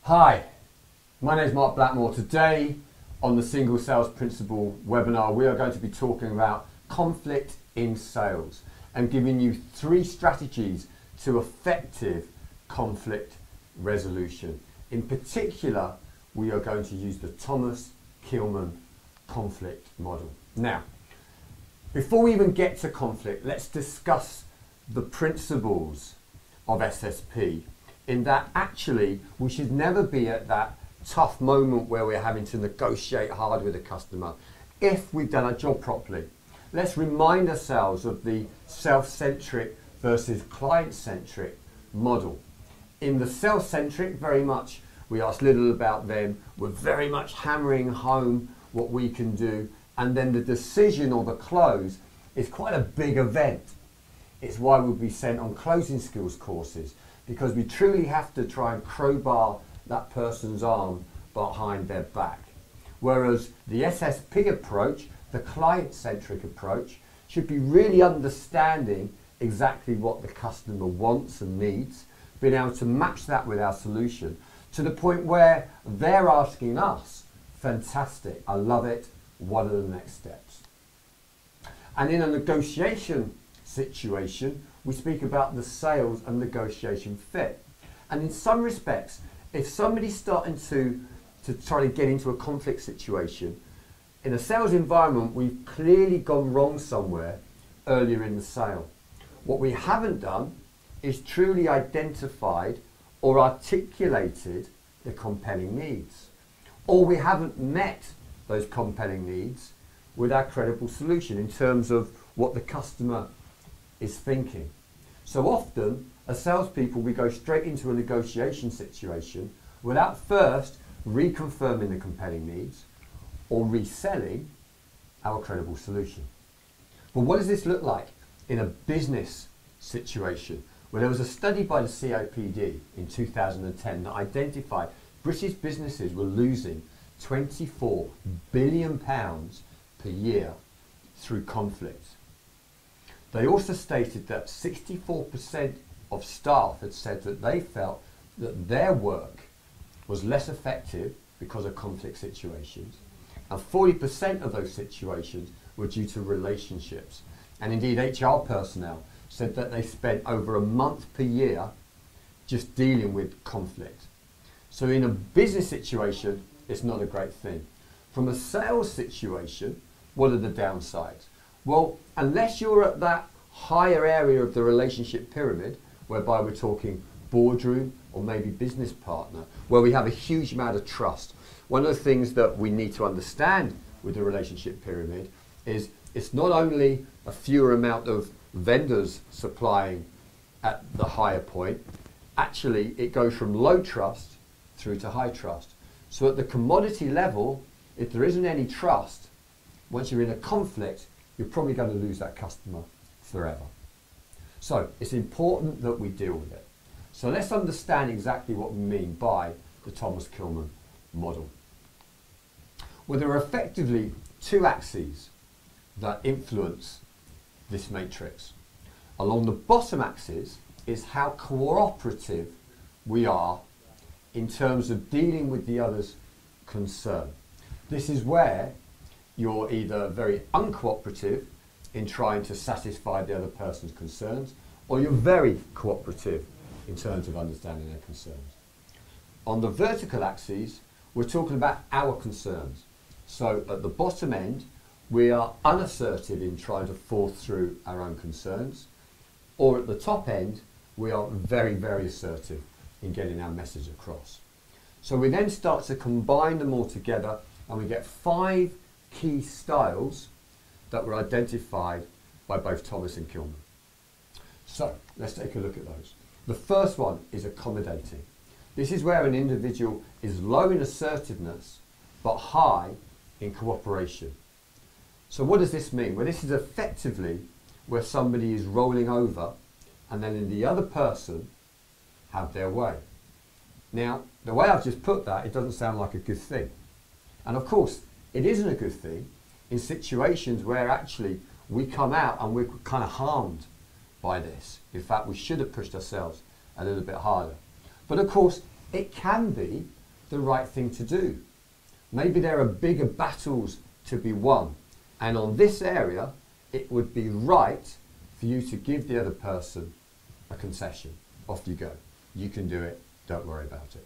Hi, my name is Mark Blackmore. Today on the Single Sales Principle webinar we are going to be talking about conflict in sales and giving you 3 strategies to effective conflict resolution. In particular, we are going to use the Thomas Kilmann Conflict Model. Now, before we even get to conflict, let's discuss the principles of SSP, in that actually we should never be at that tough moment where we're having to negotiate hard with a customer if we've done our job properly. Let's remind ourselves of the self-centric versus client-centric model. In the self-centric, very much we ask little about them, we're very much hammering home what we can do, and then the decision or the close is quite a big event. It's why we'll be sent on closing skills courses, because we truly have to try and crowbar that person's arm behind their back. Whereas the SSP approach, the client-centric approach, should be really understanding exactly what the customer wants and needs, being able to match that with our solution to the point where they're asking us, fantastic, I love it, what are the next steps? And in a negotiation situation, we speak about the sales and negotiation fit. And in some respects, if somebody's starting to try to get into a conflict situation, in a sales environment, we've clearly gone wrong somewhere earlier in the sale. What we haven't done is truly identified or articulated the compelling needs. Or we haven't met those compelling needs with our credible solution in terms of what the customer is thinking. So often, as salespeople, we go straight into a negotiation situation without first reconfirming the compelling needs or reselling our credible solution. But what does this look like in a business situation? Well, there was a study by the CIPD in 2010 that identified British businesses were losing £24 billion per year through conflict. They also stated that 64% of staff had said that they felt that their work was less effective because of conflict situations, and 40% of those situations were due to relationships. And indeed, HR personnel said that they spent over a month per year just dealing with conflict. So in a business situation, it's not a great thing. From a sales situation, what are the downsides? Well, unless you're at that higher area of the relationship pyramid, whereby we're talking boardroom or maybe business partner, where we have a huge amount of trust. One of the things that we need to understand with the relationship pyramid is it's not only a fewer amount of vendors supplying at the higher point, actually it goes from low trust through to high trust. So at the commodity level, if there isn't any trust, once you're in a conflict, you're probably going to lose that customer forever. So it's important that we deal with it. So let's understand exactly what we mean by the Thomas Kilmann model. Well, there are effectively 2 axes that influence this matrix. Along the bottom axis is how cooperative we are in terms of dealing with the other's concern. This is where you're either very uncooperative in trying to satisfy the other person's concerns, or you're very cooperative in terms of understanding their concerns. On the vertical axis, we're talking about our concerns. So at the bottom end, we are unassertive in trying to force through our own concerns, or at the top end, we are very, very assertive in getting our message across. So we then start to combine them all together, and we get 5 key styles that were identified by both Thomas and Killman. So let's take a look at those. The first one is accommodating. This is where an individual is low in assertiveness but high in cooperation. So what does this mean? Well, this is effectively where somebody is rolling over and then in the other person have their way. Now, the way I've just put that, it doesn't sound like a good thing. And of course, it isn't a good thing in situations where actually we come out and we're kind of harmed by this. In fact, we should have pushed ourselves a little bit harder. But of course, it can be the right thing to do. Maybe there are bigger battles to be won, and on this area it would be right for you to give the other person a concession. Off you go. You can do it, don't worry about it.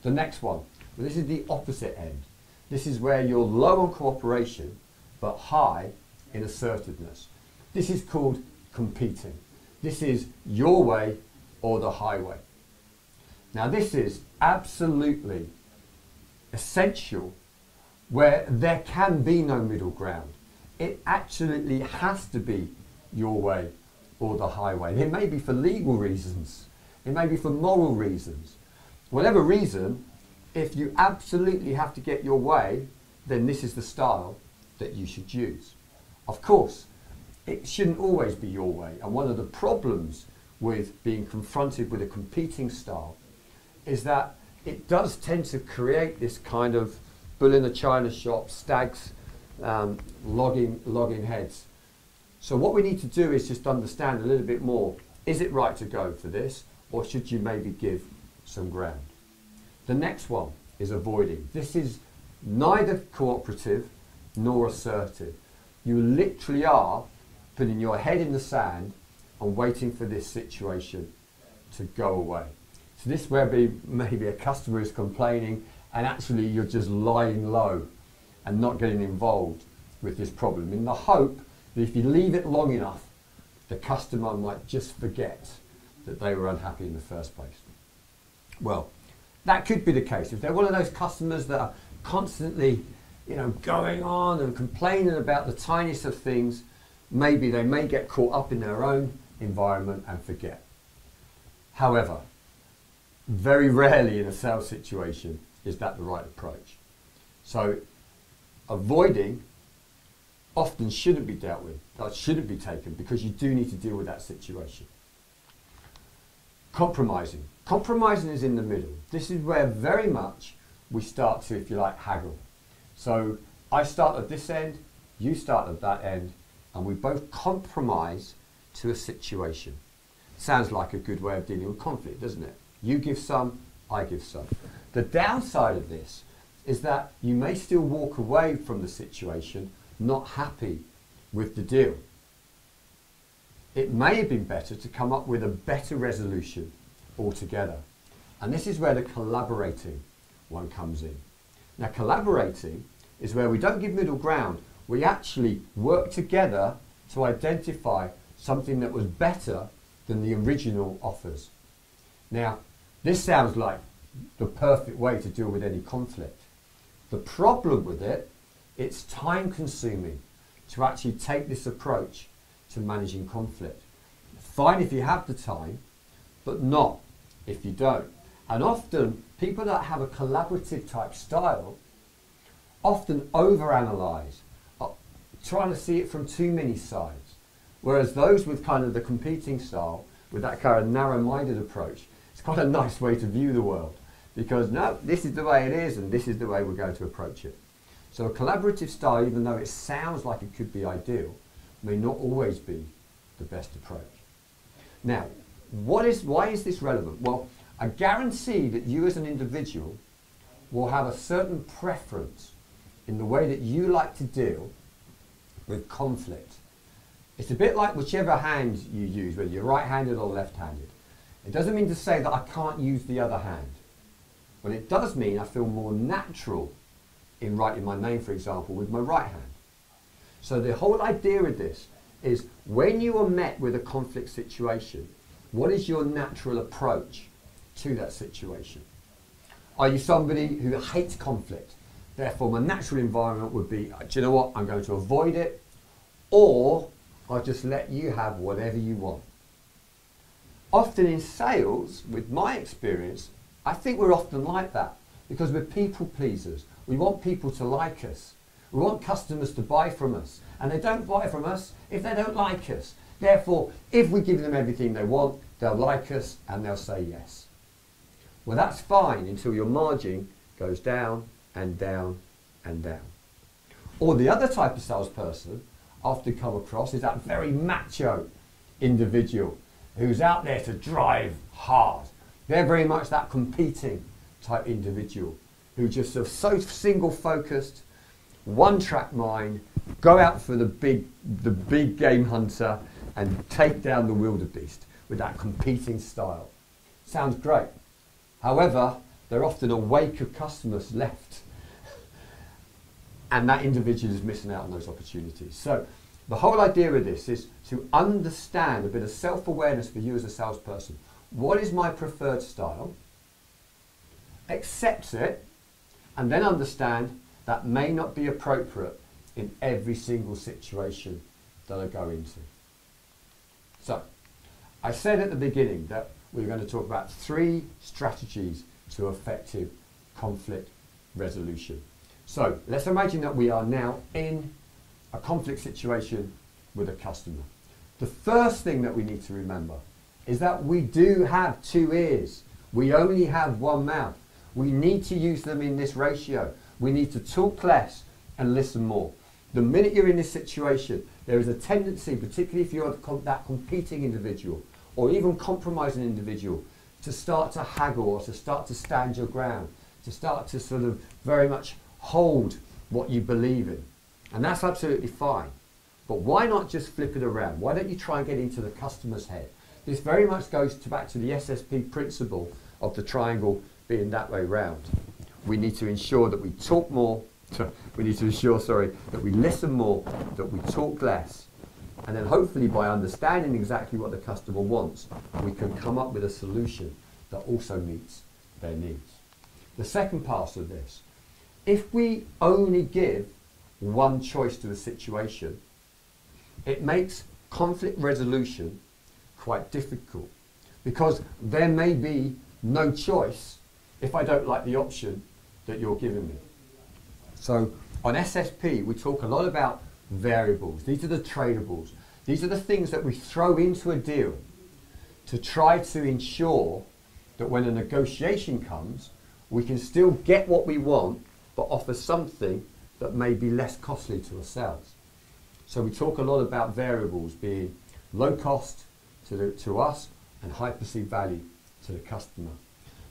The next one, well, this is the opposite end. This is where you're low on cooperation but high in assertiveness. This is called competing. This is your way or the highway. Now this is absolutely essential where there can be no middle ground. It absolutely has to be your way or the highway. It may be for legal reasons. It may be for moral reasons. Whatever reason, if you absolutely have to get your way, then this is the style that you should use. Of course, it shouldn't always be your way. And one of the problems with being confronted with a competing style is that it does tend to create this kind of bull in a china shop, stags logging heads. So what we need to do is just understand a little bit more. Is it right to go for this, or should you maybe give some ground? The next one is avoiding. This is neither cooperative nor assertive. You literally are putting your head in the sand and waiting for this situation to go away. So this where maybe a customer is complaining and actually you're just lying low and not getting involved with this problem in the hope that if you leave it long enough, the customer might just forget that they were unhappy in the first place. Well, that could be the case. If they're one of those customers that are constantly, going on and complaining about the tiniest of things, maybe they may get caught up in their own environment and forget. However, very rarely in a sales situation is that the right approach. So avoiding often shouldn't be dealt with, that shouldn't be taken, because you do need to deal with that situation. Compromising. Compromising is in the middle. This is where very much we start to, if you like, haggle. So I start at this end, you start at that end, and we both compromise to a situation. Sounds like a good way of dealing with conflict, doesn't it? You give some, I give some. The downside of this is that you may still walk away from the situation not happy with the deal. It may have been better to come up with a better resolution altogether. And this is where the collaborating one comes in. Now, collaborating is where we don't give middle ground. We actually work together to identify something that was better than the original offers. Now, this sounds like the perfect way to deal with any conflict. The problem with it, it's time consuming to actually take this approach to managing conflict. Fine if you have the time, but not if you don't. And often, people that have a collaborative type style often overanalyze, trying to see it from too many sides. Whereas those with kind of the competing style, with that kind of narrow-minded approach, it's quite a nice way to view the world. Because no, this is the way it is and this is the way we're going to approach it. So a collaborative style, even though it sounds like it could be ideal, may not always be the best approach. Now, why is this relevant? Well, I guarantee that you as an individual will have a certain preference in the way that you like to deal with conflict. It's a bit like whichever hand you use, whether you're right-handed or left-handed. It doesn't mean to say that I can't use the other hand. Well, it does mean I feel more natural in writing my name, for example, with my right hand. So the whole idea of this is when you are met with a conflict situation, what is your natural approach to that situation? Are you somebody who hates conflict? Therefore, my natural environment would be, do you know what, I'm going to avoid it, or I'll just let you have whatever you want. Often in sales, with my experience, I think we're often like that because we're people pleasers. We want people to like us. We want customers to buy from us. And they don't buy from us if they don't like us. Therefore, if we give them everything they want, they'll like us and they'll say yes. Well, that's fine until your margin goes down and down and down. Or the other type of salesperson I often come across is that very macho individual who's out there to drive hard. They're very much that competing type individual who just are so single focused, one track mind, go out for the big game hunter and take down the wildebeest with that competing style. Sounds great. However, they're often a wake of customers left and that individual is missing out on those opportunities. So the whole idea of this is to understand a bit of self-awareness for you as a salesperson. What is my preferred style? Accept it, and then understand that may not be appropriate in every single situation that I go into. So, I said at the beginning that we were going to talk about 3 strategies to effective conflict resolution. So, let's imagine that we are now in a conflict situation with a customer. The first thing that we need to remember is that we do have 2 ears. We only have 1 mouth. We need to use them in this ratio. We need to talk less and listen more. The minute you're in this situation, there is a tendency, particularly if you're that competing individual or even compromising individual, to start to haggle or to start to stand your ground, to start to sort of very much hold what you believe in. And that's absolutely fine. But why not just flip it around? Why don't you try and get into the customer's head? This very much goes back to the SSP principle of the triangle being that way round. We need to ensure that we talk more, we need to ensure, that we listen more, that we talk less, and then hopefully by understanding exactly what the customer wants, we can come up with a solution that also meets their needs. The second part of this, if we only give one choice to the situation, it makes conflict resolution quite difficult because there may be no choice if I don't like the option that you're giving me. So on SSP, we talk a lot about variables. These are the tradables. These are the things that we throw into a deal to try to ensure that when a negotiation comes, we can still get what we want, but offer something that may be less costly to ourselves. So we talk a lot about variables being low cost to us and high perceived value to the customer.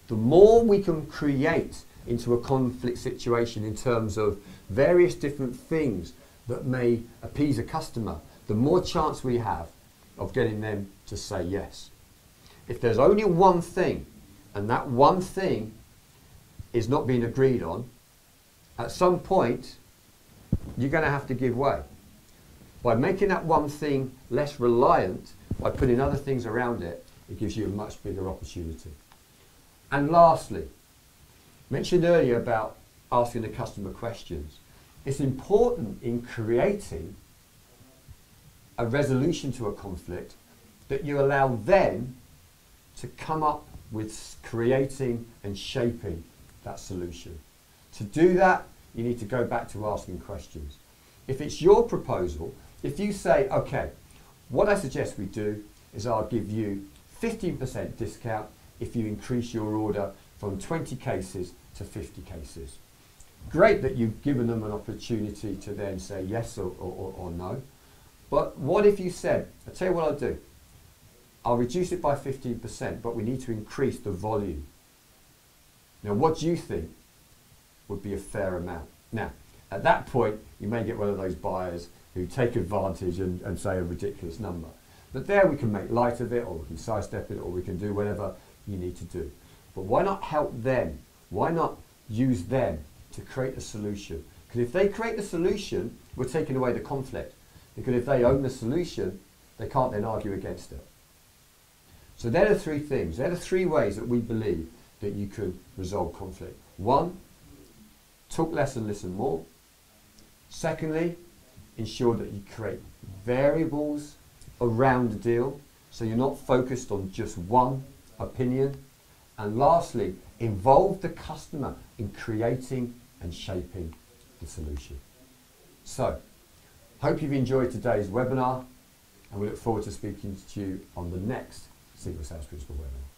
The more we can create into a conflict situation in terms of various different things that may appease a customer, the more chance we have of getting them to say yes. If there's only one thing, and that one thing is not being agreed on, at some point, you're going to have to give way. By making that one thing less reliant, by putting other things around it, it gives you a much bigger opportunity. And lastly, mentioned earlier about asking the customer questions. It's important in creating a resolution to a conflict that you allow them to come up with creating and shaping that solution. To do that, you need to go back to asking questions. If it's your proposal, if you say, okay, what I suggest we do is I'll give you 15% discount if you increase your order from 20 cases to 50 cases. Great that you've given them an opportunity to then say yes or no. But what if you said, I'll tell you what I'll do. I'll reduce it by 15%, but we need to increase the volume. Now, what do you think would be a fair amount? Now, at that point, you may get one of those buyers who take advantage and say a ridiculous number. But there we can make light of it, or we can sidestep it, or we can do whatever you need to do. But why not help them? Why not use them to create a solution? Because if they create the solution, we're taking away the conflict. Because if they own the solution, they can't then argue against it. So they're the 3 things. They're the 3 ways that we believe that you could resolve conflict. 1, talk less and listen more. Secondly, ensure that you create variables around the deal so you're not focused on just one opinion. And lastly, involve the customer in creating and shaping the solution. So, hope you've enjoyed today's webinar, and we look forward to speaking to you on the next Single Sales Principle webinar.